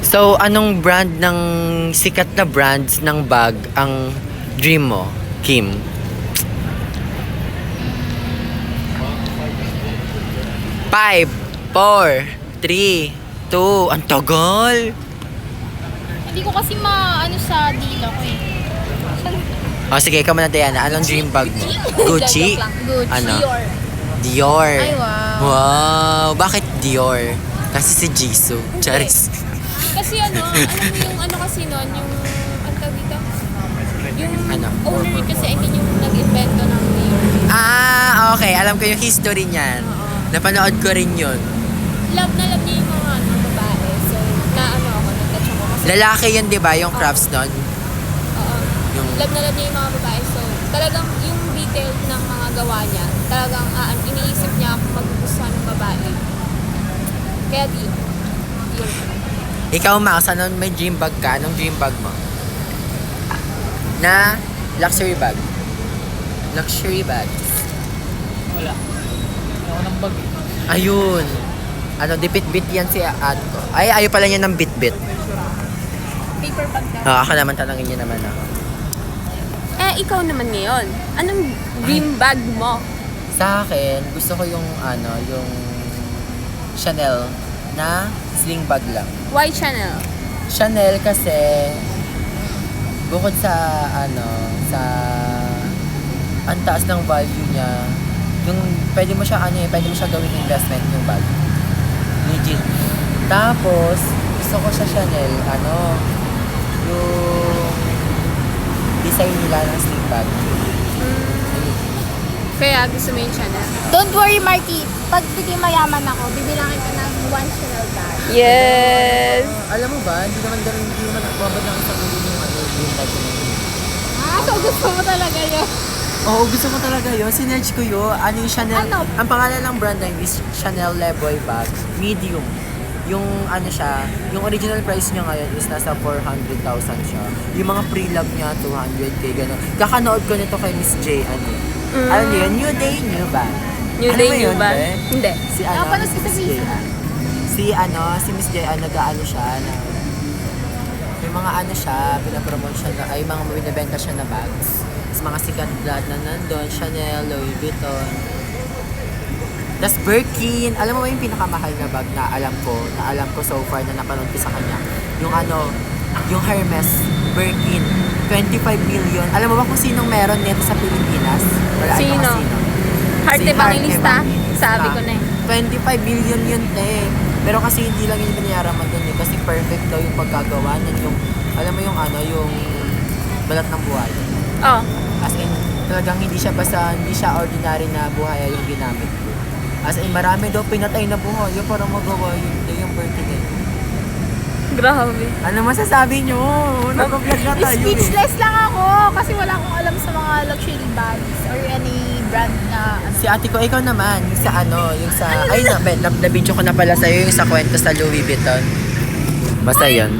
So, anong brand ng sikat na brands ng bag ang dream mo, Kim? Five, four, three, two, ang tagal. Hindi ko kasi maano sa dila ko eh. O sige, ikaw muna Diana, anong dream bag mo? Gucci? Joke lang. Gucci. Ano? Dior. Dior. Ay, wow. Wow, bakit Dior? Kasi si Jisoo. Charis. Kasi alam mo yung ano kasi nun, yung, ang tawag dito? Yung Ano? owner kasi, I mean yung nag-invento ng Dior. Ah, okay. Alam ko yung history niyan. Oo. Napanood ko rin yun. Love na love niya yung mga ano, babae. So, naano ako, nag-touch ako kasi. Lalaki yun, di ba? Yung crafts nun. Oo. Yung... Love na love niya yung mga babae. So, talagang yung detail ng mga gawa niya, talagang iniisip niya kung magugustuhan ng babae. Kaya Dior. Dior. Ikaw, Max, ano may dream bag ka? Anong dream bag mo? Na luxury bag. Luxury bag. Wala. Ako ng bag. Ayun. Ano, di bit-bit yan si Ad ko. Ay, ayaw pala niya ng bit-bit. Paper bag na. Ako naman, tanongin niya naman ako. Ikaw naman ngayon. Anong dream bag mo? Sa akin, gusto ko yung, yung Chanel na sling bag lang. Why Chanel? Chanel kasi bukod sa sa ang taas ng value niya, yung pwede mo siya pwede mo siya gawing investment yung bag. Legit. Tapos gusto ko sa Chanel, yung design nila ng sling bag. Kaya gusto mo yung Chanel? Don't worry, Marky. Pag bigay mayaman ako, bibilangin ka ng one Chanel bag. Yes! Alam mo ba, hindi naman babad ng isang ulo yung yung bag ko. So gusto mo talaga yun. Oo, gusto ko talaga yun. Sinerge ko yun. Ano yung Chanel? Ano? Ang pangalan ng brand na yun is Chanel Leboy Bag. Medium. Yung yung original price niya ngayon is nasa 400,000 siya. Yung mga pre-love niya, 200k, gano'n. Kakanood ko nito kay Miss J, Alam niyo yun? New Day, New Bag. New Ano Day, ba New yun, Bag? be? Hindi. Si Napanood si ko sa Miss J, Facebook. Si Miss J, nag-aano siya, may mga siya, pinapromote siya, ay mga binibenta siya na bags. Tapos mga sikat lahat na nandun, Chanel, Louis Vuitton. Tapos Birkin, alam mo ba yung pinakamahal na bag na alam ko so far na napanood ko sa kanya? Yung Hermes Birkin, 25 million. Alam mo ba kung sinong meron nito sa Pilipinas? Wala Sino? ito sino. Heart Si Evangelista? Evangelista. Sabi ko na eh. 25 billion yun, te. Pero kasi hindi lang yung biniyaraman dun eh. Kasi perfect daw yung pagkagawa nun. Yung, alam mo yung yung balat ng buhay. Oh. As in, talagang hindi siya ordinary na buhay yung ginamit ko. As in, marami daw pinatay na buhay. Yung parang magawa yung Birkin eh. Grabe. Ano masasabi nyo? Nag-vlog na tayo eh. Speechless lang ako kasi wala akong alam sa mga luxury bags or any brand na Si ate ko, ikaw naman, yung sa yung sa, ay na-video ko na pala sa'yo yung sa kwento sa Louis Vuitton. Basta yun.